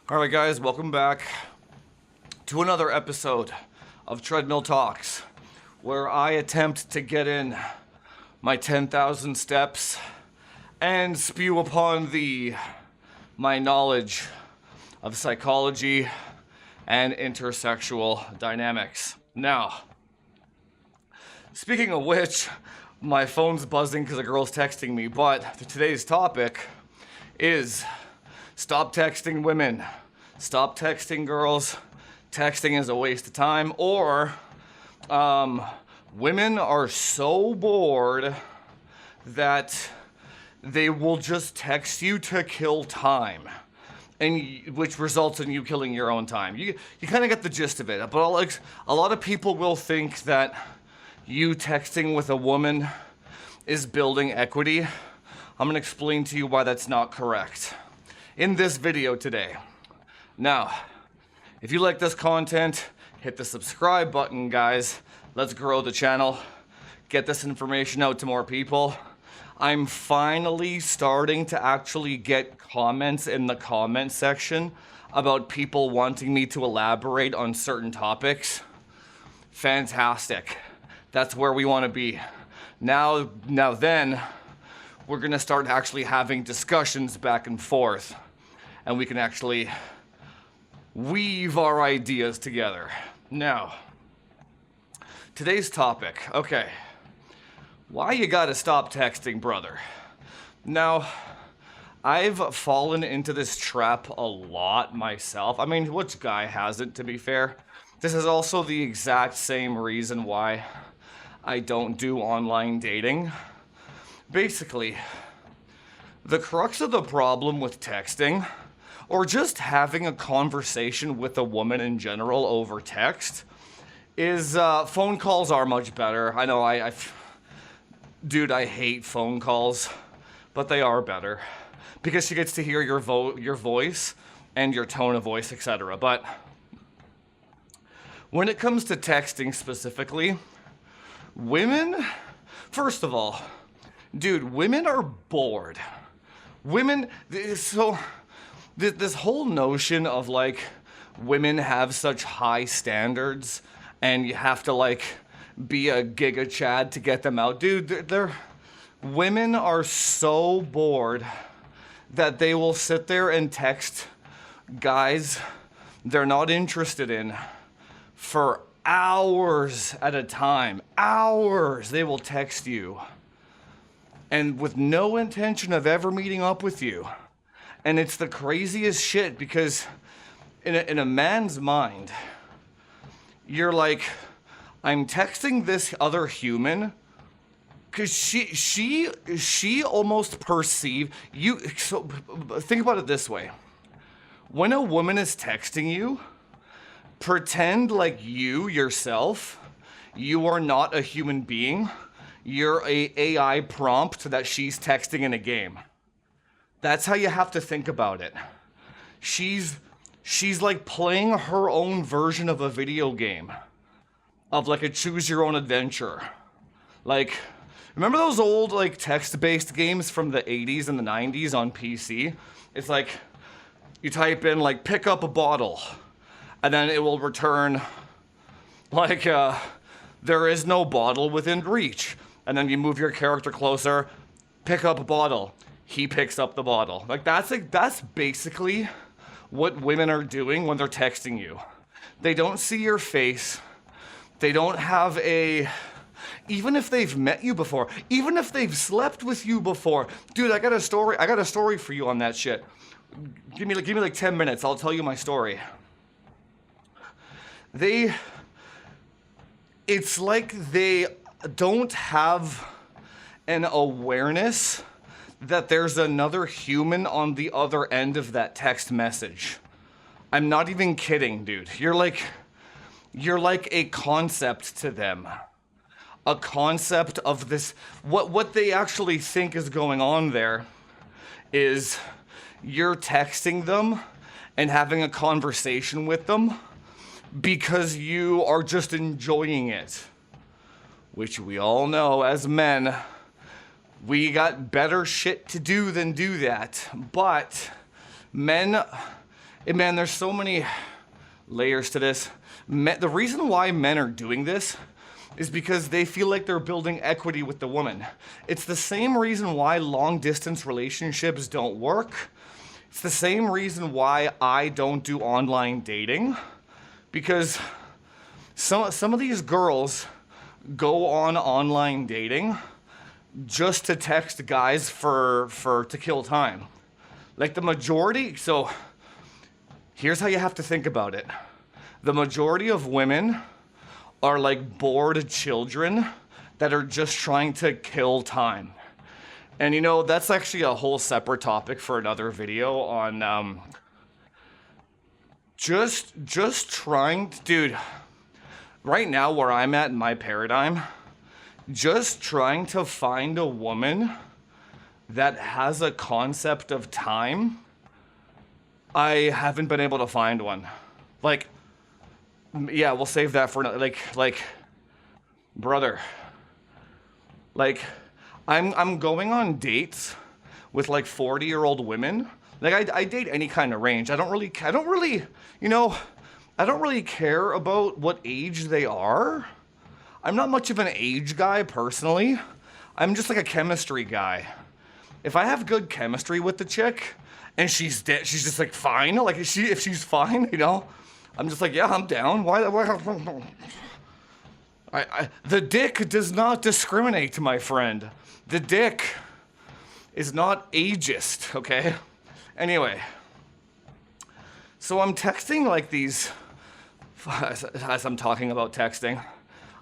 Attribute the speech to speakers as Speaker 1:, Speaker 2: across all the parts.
Speaker 1: All right, guys, welcome back to another episode of Treadmill Talks, where I attempt to get in my 10,000 steps and spew upon my knowledge of psychology and intersexual dynamics. Now, speaking of which, my phone's buzzing because a girl's texting me, but today's topic is stop texting women, stop texting girls, texting is a waste of time, or women are so bored that they will just text you to kill time, and which results in you killing your own time. You kind of get the gist of it, but like a lot of people will think that you texting with a woman is building equity. I'm gonna explain to you why that's not correct in this video today. Now, if you like this content, hit the subscribe button, guys. Let's grow the channel, get this information out to more people. I'm finally starting to actually get comments in the comment section about people wanting me to elaborate on certain topics. Fantastic. That's where we want to be. Now then, we're gonna start actually having discussions back and forth, and we can actually weave our ideas together. Now, today's topic, okay. Why you gotta stop texting, brother? Now, I've fallen into this trap a lot myself. I mean, which guy hasn't, to be fair? This is also the exact same reason why I don't do online dating. Basically, the crux of the problem with texting, or just having a conversation with a woman in general over text, is phone calls are much better. I know dude, I hate phone calls, but they are better because she gets to hear your voice and your tone of voice, etc. But when it comes to texting specifically, women, first of all, dude, women are bored. Women, so this whole notion of like women have such high standards and you have to like be a giga chad to get them out. Dude, women are so bored that they will sit there and text guys they're not interested in for hours at a time. Hours they will text you, and with no intention of ever meeting up with you. And it's the craziest shit because in a man's mind, you're like, I'm texting this other human because she almost perceive you. So think about it this way. When a woman is texting you, pretend like you yourself, you are not a human being. You're a AI prompt that she's texting in a game. That's how you have to think about it. She's like playing her own version of a video game, of like a choose your own adventure. Like, remember those old like text-based games from the 80s and the 90s on PC? It's like you type in like pick up a bottle, and then it will return like there is no bottle within reach. And then you move your character closer, pick up a bottle. He picks up the bottle. Like that's basically what women are doing when they're texting you. They don't see your face. They don't have even if they've met you before, even if they've slept with you before. Dude, I got a story for you on that shit. Give me like 10 minutes. I'll tell you my story. It's like they don't have an awareness that there's another human on the other end of that text message. I'm not even kidding, dude. You're like a concept to them. A concept of this. What they actually think is going on there is you're texting them and having a conversation with them because you are just enjoying it. Which we all know as men, we got better shit to do than do that. But men, Man, there's so many layers to this. The reason why men are doing this is because they feel like they're building equity with the woman. It's the same reason why long distance relationships don't work. It's the same reason why I don't do online dating, because some of these girls go on online dating just to text guys to kill time. Like the majority, so here's how you have to think about it. The majority of women are like bored children that are just trying to kill time. And you know, that's actually a whole separate topic for another video on just trying to, dude, right now where I'm at in my paradigm, just trying to find a woman that has a concept of time, I haven't been able to find one. Like, yeah, we'll save that for another, like, brother, like, I'm going on dates with like 40-year-old women. Like I date any kind of range. I don't really, you know, I don't really care about what age they are. I'm not much of an age guy personally. I'm just like a chemistry guy. If I have good chemistry with the chick and she's just like fine, like if she's fine, you know, I'm just like, yeah, I'm down. Why? The dick does not discriminate, my friend. The dick is not ageist, okay? Anyway, so I'm texting like these, as I'm talking about texting,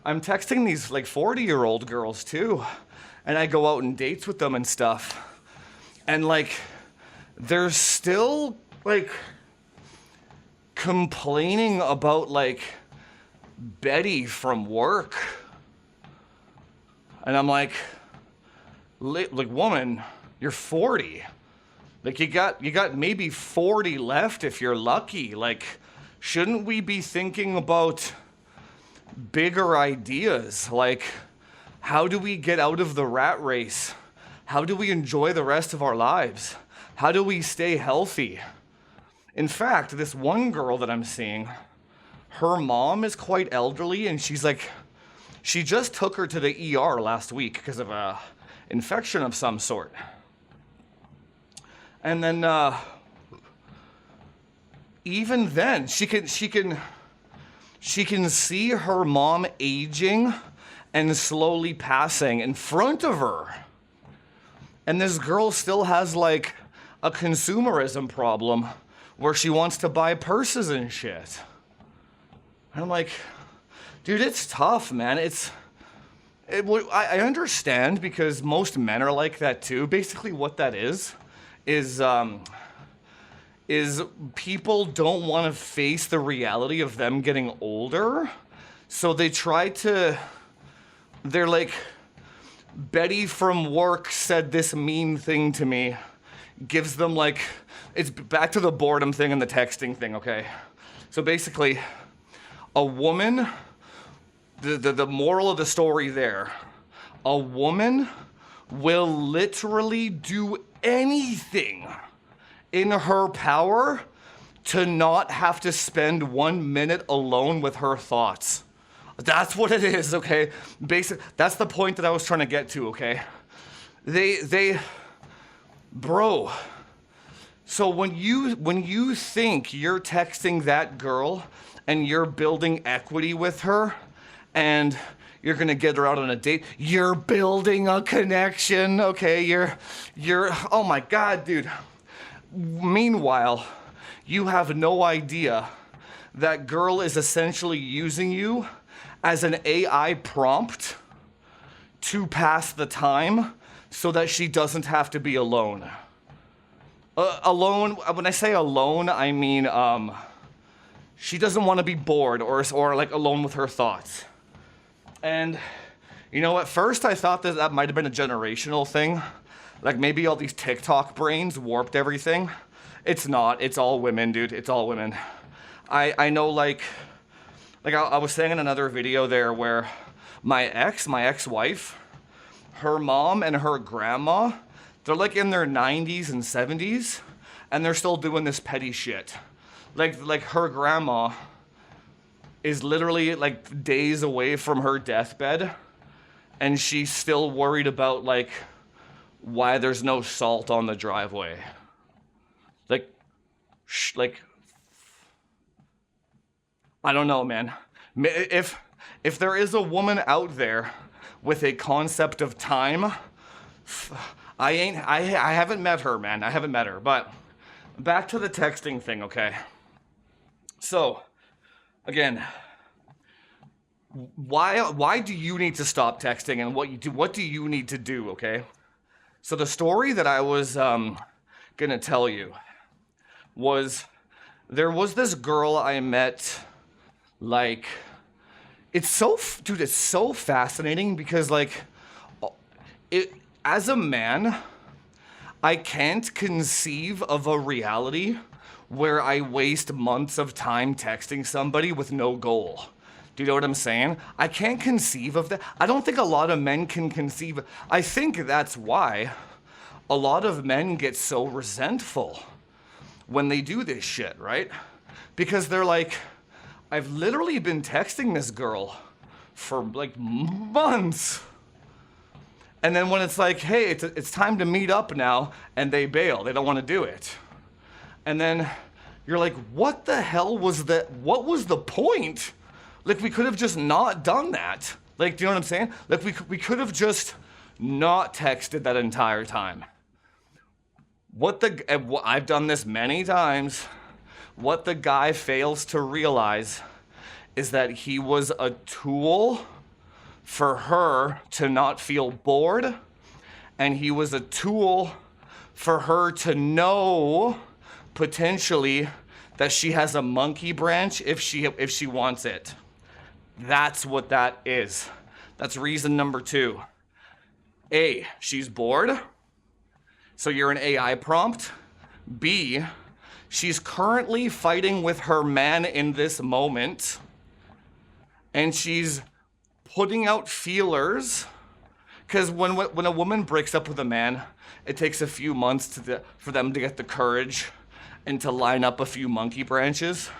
Speaker 1: I'm texting these like 40-year-old girls too, and I go out on dates with them and stuff, and like, they're still like complaining about like Betty from work, and I'm like, woman, you're 40. Like you got maybe 40 left if you're lucky. Like, shouldn't we be thinking about bigger ideas? Like, how do we get out of the rat race? How do we enjoy the rest of our lives? How do we stay healthy? In fact, this one girl that I'm seeing, her mom is quite elderly, and she's like, she just took her to the ER last week because of a infection of some sort. And then even then she can see her mom aging and slowly passing in front of her. And this girl still has like a consumerism problem where she wants to buy purses and shit. And I'm like, dude, it's tough, man. I understand because most men are like that too. Basically what that is people don't want to face the reality of them getting older. So they're like, Betty from work said this mean thing to me. Gives them like, it's back to the boredom thing and the texting thing, okay? So basically, a woman, the moral of the story there, a woman will literally do anything in her power to not have to spend 1 minute alone with her thoughts. That's what it is, okay? That's the point that I was trying to get to, okay? Bro, so when you think you're texting that girl and you're building equity with her and you're gonna get her out on a date, you're building a connection, okay? You're, oh my God, dude. Meanwhile, you have no idea that girl is essentially using you as an AI prompt to pass the time so that she doesn't have to be alone. Alone, when I say alone, I mean she doesn't want to be bored or like alone with her thoughts. And you know, at first I thought that might have been a generational thing. Like maybe all these TikTok brains warped everything. It's not, it's all women, dude, it's all women. I know like I was saying in another video there where my ex-wife, her mom and her they're like in their 90s and 70s, and they're still doing this petty shit. like her grandma is literally like days away from her deathbed, and she's still worried about like why there's no salt on the driveway. Like, like, I don't know, man. If there is a woman out there with a concept of time, I haven't met her, man. I haven't met her. But back to the texting thing, okay? So, again, why do you need to stop texting, and what do you need to do, okay? So the story that I was gonna tell you was, there was this girl I met, like, it's so fascinating because like, as a man, I can't conceive of a reality where I waste months of time texting somebody with no goal. Do you know what I'm saying? I can't conceive of that. I don't think a lot of men can conceive. I think that's why a lot of men get so resentful when they do this shit, right? Because they're like, I've literally been texting this girl for like months. And then when it's like, hey, it's time to meet up now, and they bail, they don't want to do it. And then you're like, what the hell was that? What was the point? Like, we could have just not done that. Like, do you know what I'm saying? Like, we could have just not texted that entire time. I've done this many times. What the guy fails to realize is that he was a tool for her to not feel bored, and he was a tool for her to know potentially that she has a monkey branch if she wants it. That's what that is. That's reason number 2. A, she's bored, so you're an AI prompt. B, she's currently fighting with her man in this moment, and she's putting out feelers, because when a woman breaks up with a man, it takes a few months for them to get the courage and to line up a few monkey branches.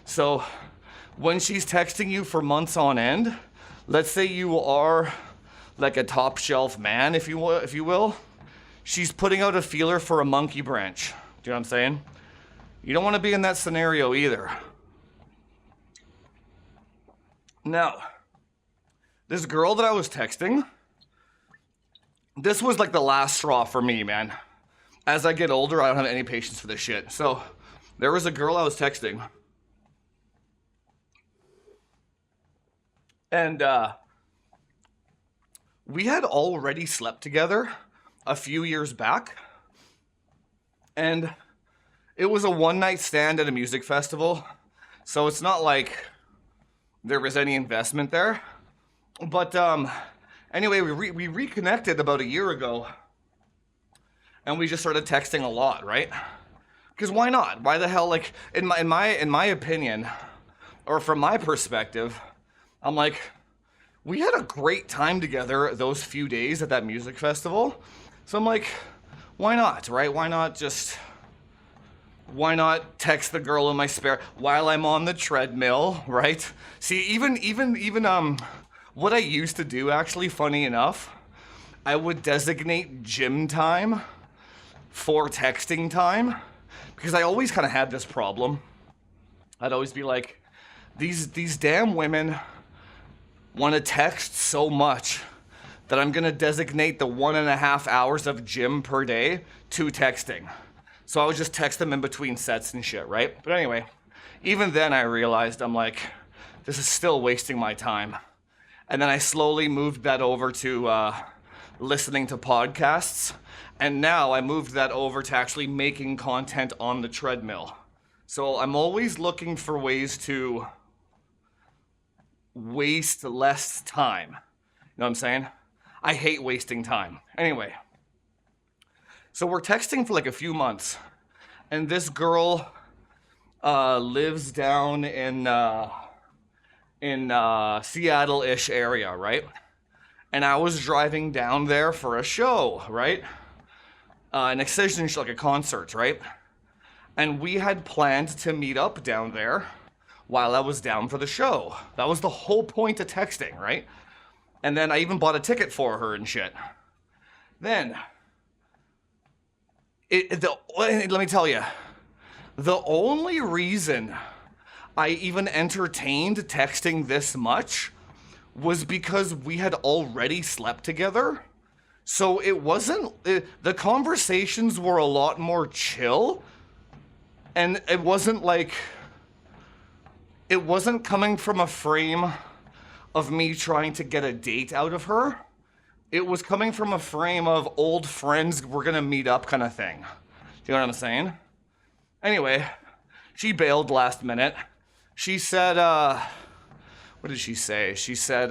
Speaker 1: So when she's texting you for months on end, let's say you are like a top shelf man, if you will, she's putting out a feeler for a monkey branch. Do you know what I'm saying? You don't want to be in that scenario either. Now, this girl that I was texting, this was like the last straw for me, man. As I get older, I don't have any patience for this shit. So there was a girl I was texting, and we had already slept together a few years back, and it was a one-night stand at a music festival, so it's not like there was any investment there. But anyway, we reconnected about a year ago, and we just started texting a lot, right? Because why not? Why the hell? Like, in my opinion, or from my perspective, I'm like, we had a great time together those few days at that music festival. So I'm like, why not, right? Why not text the girl in my spare while I'm on the treadmill, right? See, even what I used to do, actually, funny enough, I would designate gym time for texting time, because I always kind of had this problem. I'd always be like, these damn women want to text so much that I'm gonna designate the 1.5 hours of gym per day to texting. So I would just text them in between sets and shit, right? But anyway, even then I realized, I'm like, this is still wasting my time. And then I slowly moved that over to listening to podcasts. And now I moved that over to actually making content on the treadmill. So I'm always looking for ways to waste less time. You know what I'm saying? I hate wasting time. Anyway, so we're texting for like a few months, and this girl lives down in Seattle-ish area, right? And I was driving down there for a show, right? An Excision show, like a concert, right? And we had planned to meet up down there while I was down for the show. That was the whole point of texting, right? And then I even bought a ticket for her and shit. Then, let me tell you, the only reason I even entertained texting this much was because we had already slept together. So it wasn't, the conversations were a lot more chill. And it wasn't coming from a frame of me trying to get a date out of her. It was coming from a frame of old friends, we're gonna meet up kind of thing. Do you know what I'm saying? Anyway, she bailed last minute. She said, what did she say? She said,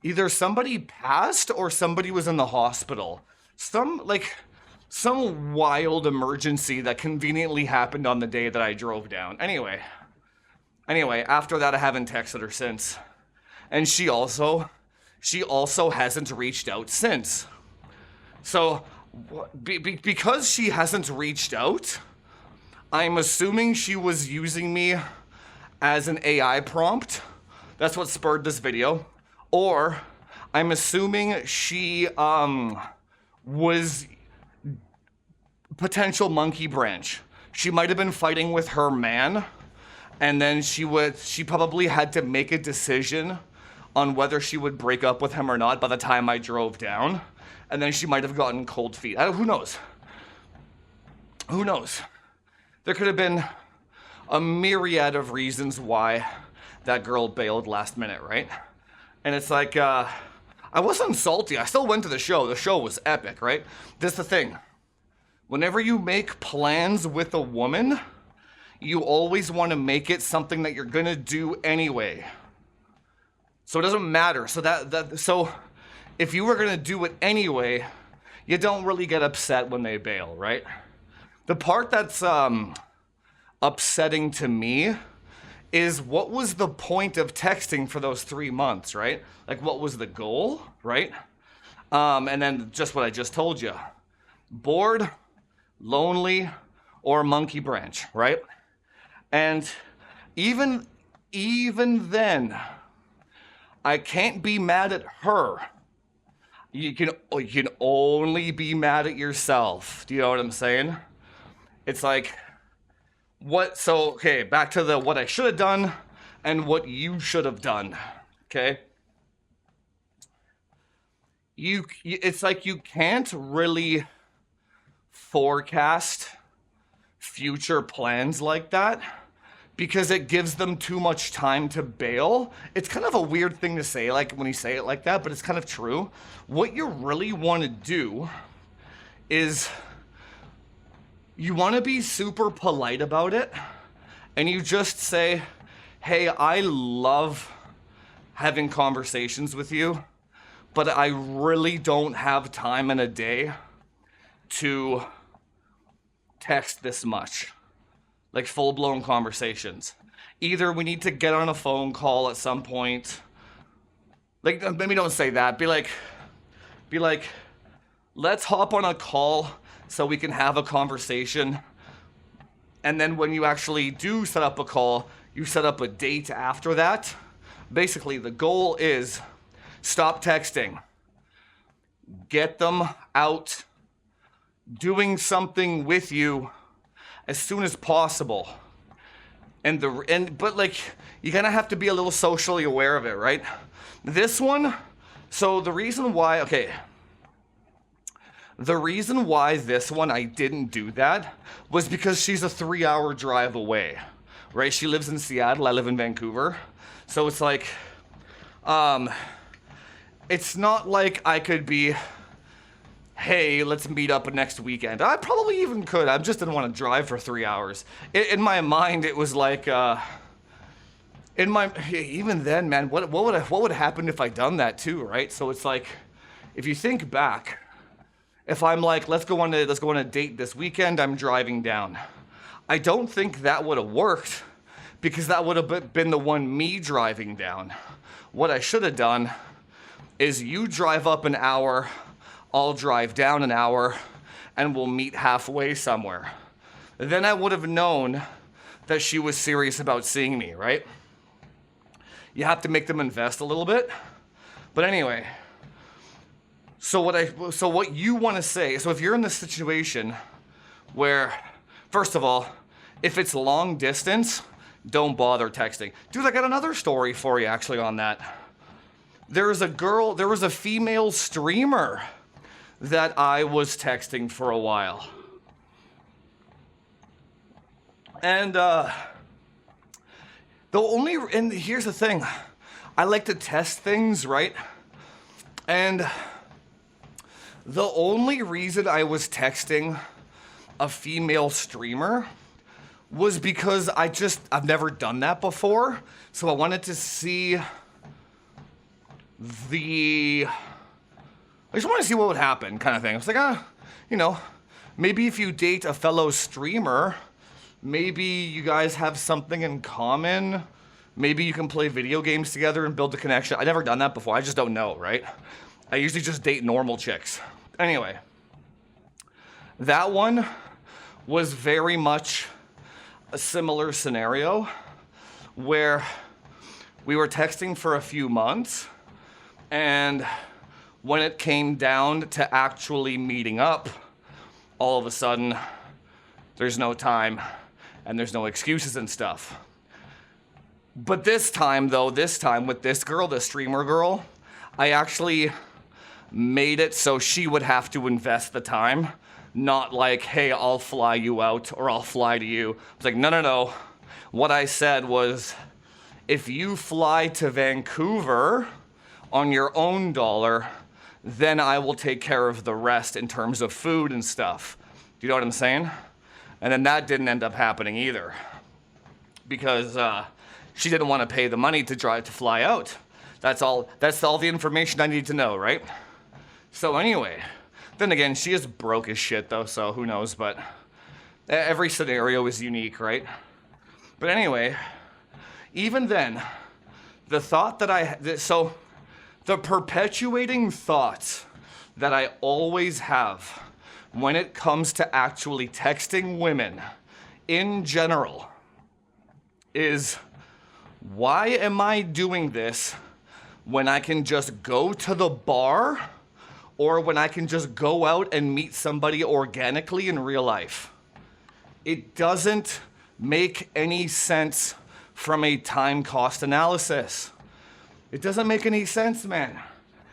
Speaker 1: either somebody passed or somebody was in the hospital. Some wild emergency that conveniently happened on the day that I drove down. Anyway, after that, I haven't texted her since. And she also hasn't reached out since. So, because she hasn't reached out, I'm assuming she was using me as an AI prompt. That's what spurred this video. Or, I'm assuming she was potential monkey branch. She might have been fighting with her man, and then she probably had to make a decision on whether she would break up with him or not by the time I drove down, and then she might have gotten cold feet. Who knows? Who knows? There could have been a myriad of reasons why that girl bailed last minute, right? And it's like, I wasn't salty. I still went to the show. The show was epic, right? This is the thing. Whenever you make plans with a woman, you always want to make it something that you're gonna do anyway. So it doesn't matter. So if you were gonna do it anyway, you don't really get upset when they bail, right? The part that's upsetting to me is what was the point of texting for those 3 months, right? Like, what was the goal, right? And then just what I just told you. Bored, lonely, or monkey branch, right? And even then, I can't be mad at her. You can only be mad at yourself. Do you know what I'm saying? It's like, okay, back to what I should have done and what you should have done, okay? It's like you can't really forecast future plans like that because it gives them too much time to bail. It's kind of a weird thing to say, like when you say it like that, but it's kind of true. What you really want to do is you want to be super polite about it, and you just say, hey, I love having conversations with you, but I really don't have time in a day to text this much. Like full-blown conversations. Either we need to get on a phone call at some point. Like, maybe don't say that. Be like, let's hop on a call so we can have a conversation. And then when you actually do set up a call, you set up a date after that. Basically, the goal is stop texting. Get them out doing something with you as soon as possible. But like, you kind of have to be a little socially aware of it, right? This one, so the reason why this one I didn't do that was because she's a 3-hour drive away, right? She lives in Seattle, I live in Vancouver. So it's like, it's not like I could be, hey, let's meet up next weekend. I probably even could. I just didn't want to drive for 3 hours. In my mind, it was like, even then, man, what would happen if I done that too, right? So it's like, if you think back, if I'm like, let's go on a date this weekend, I'm driving down. I don't think that would have worked because that would have been the one me driving down. What I should have done is you drive up an hour, I'll drive down an hour, and we'll meet halfway somewhere. Then I would have known that she was serious about seeing me, right? You have to make them invest a little bit. But anyway, so what you want to say, so if you're in this situation where, first of all, if it's long distance, don't bother texting. Dude, I got another story for you actually on that. There was a female streamer that I was texting for a while. And here's the thing, I like to test things, right? And the only reason I was texting a female streamer was because I've never done that before. So I wanted to see I just want to see what would happen kind of thing. I was like, maybe if you date a fellow streamer, maybe you guys have something in common. Maybe you can play video games together and build a connection. I've never done that before. I just don't know, right? I usually just date normal chicks. Anyway, that one was very much a similar scenario where we were texting for a few months, and when it came down to actually meeting up, all of a sudden, there's no time and there's no excuses and stuff. But this time with this girl, the streamer girl, I actually made it so she would have to invest the time, not like, hey, I'll fly you out or I'll fly to you. It's like, no. What I said was, if you fly to Vancouver on your own dollar, then I will take care of the rest in terms of food and stuff. Do you know what I'm saying? And then that didn't end up happening either, because she didn't want to pay the money to fly out. That's all the information I need to know, right? So anyway, then again, she is broke as shit though, so who knows, but every scenario is unique, right? But anyway, even then, the perpetuating thought that I always have when it comes to actually texting women in general is, why am I doing this when I can just go to the bar or when I can just go out and meet somebody organically in real life? It doesn't make any sense from a time cost analysis. It doesn't make any sense, man.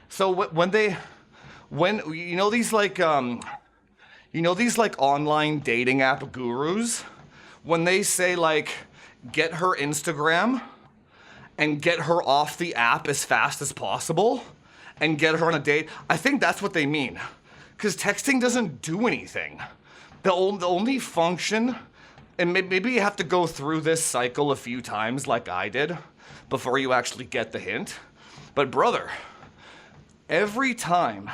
Speaker 1: So when these online dating app gurus, when they say like, get her Instagram and get her off the app as fast as possible and get her on a date, I think that's what they mean. Because texting doesn't do anything. The only function, and maybe you have to go through this cycle a few times like I did before you actually get the hint. But brother, every time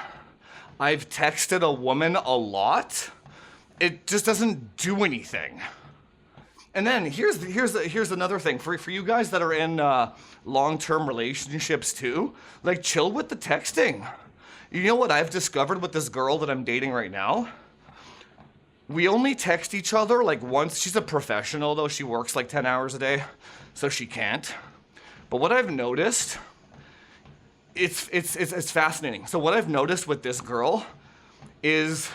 Speaker 1: I've texted a woman a lot, it just doesn't do anything. And then here's another thing for you guys that are in long-term relationships too. Like, chill with the texting. You know what I've discovered with this girl that I'm dating right now? We only text each other like once. She's a professional though. She works like 10 hours a day, so she can't. But what I've noticed, it's fascinating. So what I've noticed with this girl is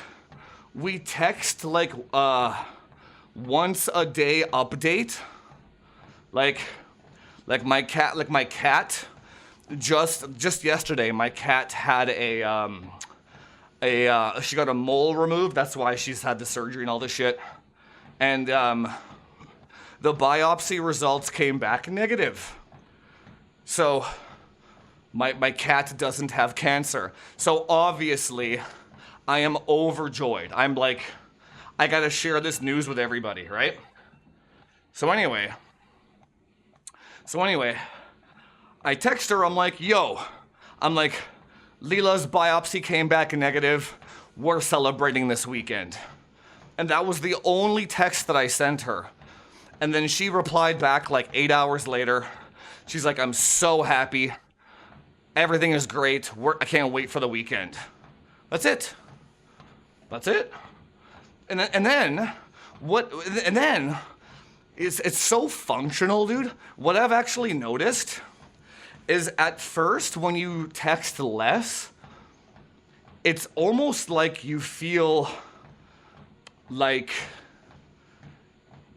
Speaker 1: we text like once a day update. Like my cat just yesterday, my cat had she got a mole removed. That's why she's had the surgery and all this shit. And the biopsy results came back negative. So my cat doesn't have cancer. So obviously I am overjoyed. I'm like, I gotta share this news with everybody, right? So anyway, I text her, I'm like, Leela's biopsy came back negative. We're celebrating this weekend. And that was the only text that I sent her. And then she replied back like 8 hours later. She's like, I'm so happy. Everything is great. I can't wait for the weekend. That's it. And then what? And then it's so functional, dude. What I've actually noticed is at first when you text less, it's almost like you feel like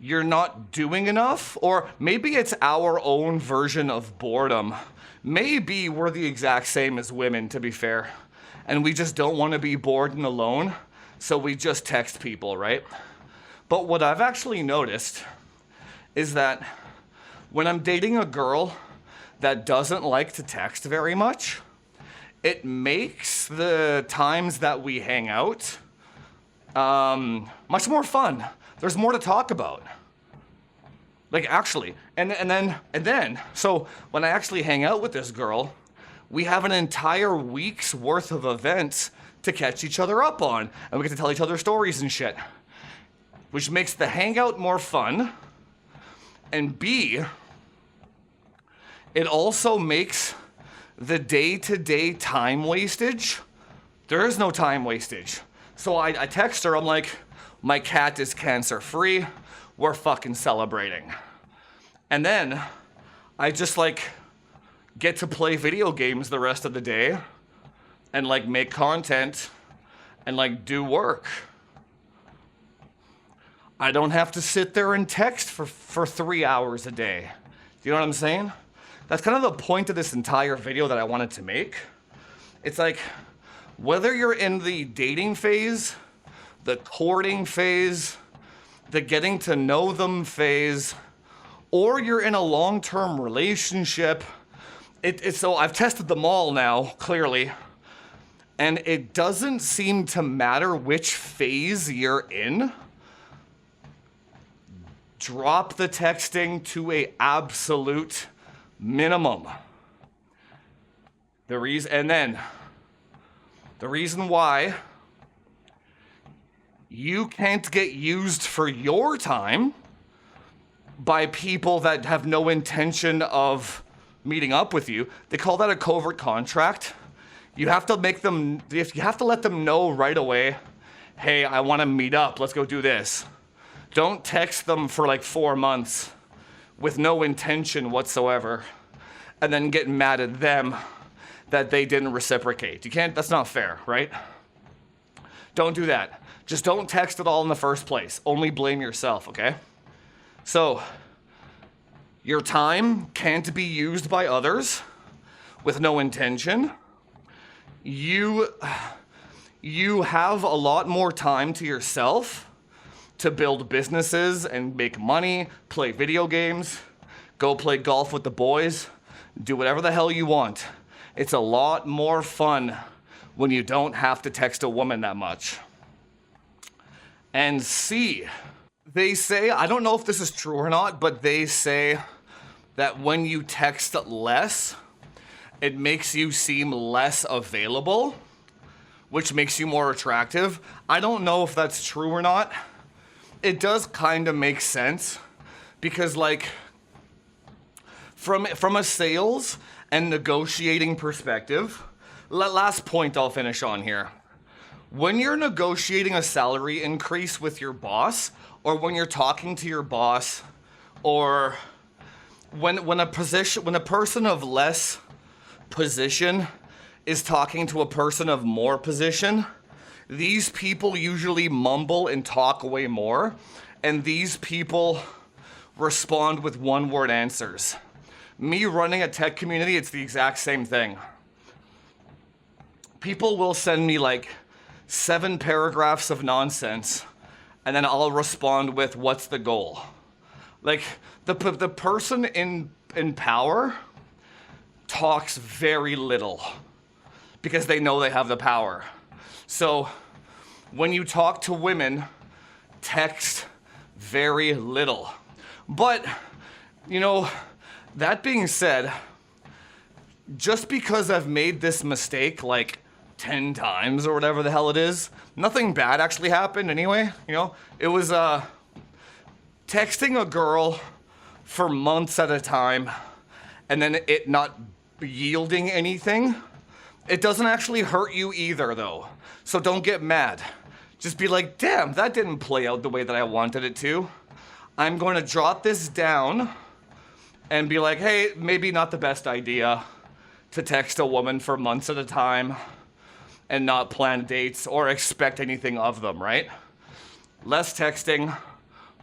Speaker 1: you're not doing enough, or maybe it's our own version of boredom. Maybe we're the exact same as women, to be fair, and we just don't want to be bored and alone, so we just text people, right? But what I've actually noticed is that when I'm dating a girl that doesn't like to text very much, it makes the times that we hang out much more fun. There's more to talk about. Like actually, and then, so when I actually hang out with this girl, we have an entire week's worth of events to catch each other up on, and we get to tell each other stories and shit, which makes the hangout more fun, and B, it also makes the day-to-day time wastage, there is no time wastage. So I text her, I'm like, my cat is cancer-free, we're fucking celebrating. And then I just like get to play video games the rest of the day and like make content and like do work. I don't have to sit there and text for 3 hours a day. Do you know what I'm saying? That's kind of the point of this entire video that I wanted to make. It's like, whether you're in the dating phase, the courting phase, the getting to know them phase, or you're in a long-term relationship, so I've tested them all now, clearly, and it doesn't seem to matter which phase you're in. Drop the texting to an absolute minimum. The reason why you can't get used for your time by people that have no intention of meeting up with you, they call that a covert contract. You have to let them know right away, hey, I want to meet up, let's go do this. Don't text them for like 4 months with no intention whatsoever and then get mad at them that they didn't reciprocate. You can't, that's not fair, right? Don't do that. Just don't text at all in the first place. Only blame yourself, okay? So, your time can't be used by others with no intention. You have a lot more time to yourself to build businesses and make money, play video games, go play golf with the boys, do whatever the hell you want. It's a lot more fun when you don't have to text a woman that much. And C, they say, I don't know if this is true or not, but they say that when you text less, it makes you seem less available, which makes you more attractive. I don't know if that's true or not. It does kind of make sense because like from a sales and negotiating perspective, last point I'll finish on here. When you're negotiating a salary increase with your boss, or when you're talking to your boss, or when a person of less position is talking to a person of more position, these people usually mumble and talk way more, and these people respond with one-word answers. Me running a tech community, it's the exact same thing. People will send me like 7 paragraphs of nonsense, and then I'll respond with, what's the goal? Like, the person in power talks very little because they know they have the power. So when you talk to women, text very little. But, you know, that being said, just because I've made this mistake like 10 times or whatever the hell it is, nothing bad actually happened anyway, you know? It was texting a girl for months at a time and then it not yielding anything. It doesn't actually hurt you either though, so don't get mad. just be like, damn, that didn't play out the way that I wanted it to. I'm going to jot this down and be like, hey, maybe not the best idea to text a woman for months at a time and not plan dates or expect anything of them, right? Less texting,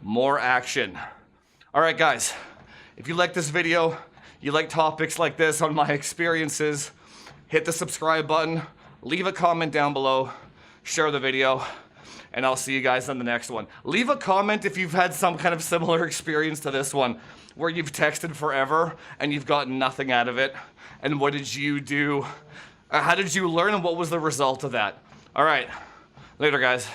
Speaker 1: more action. All right, guys, if you like this video, you like topics like this on my experiences, hit the subscribe button, leave a comment down below, share the video, and I'll see you guys on the next one. Leave a comment if you've had some kind of similar experience to this one, where you've texted forever and you've gotten nothing out of it. And what did you do? How did you learn and what was the result of that? All right, later guys.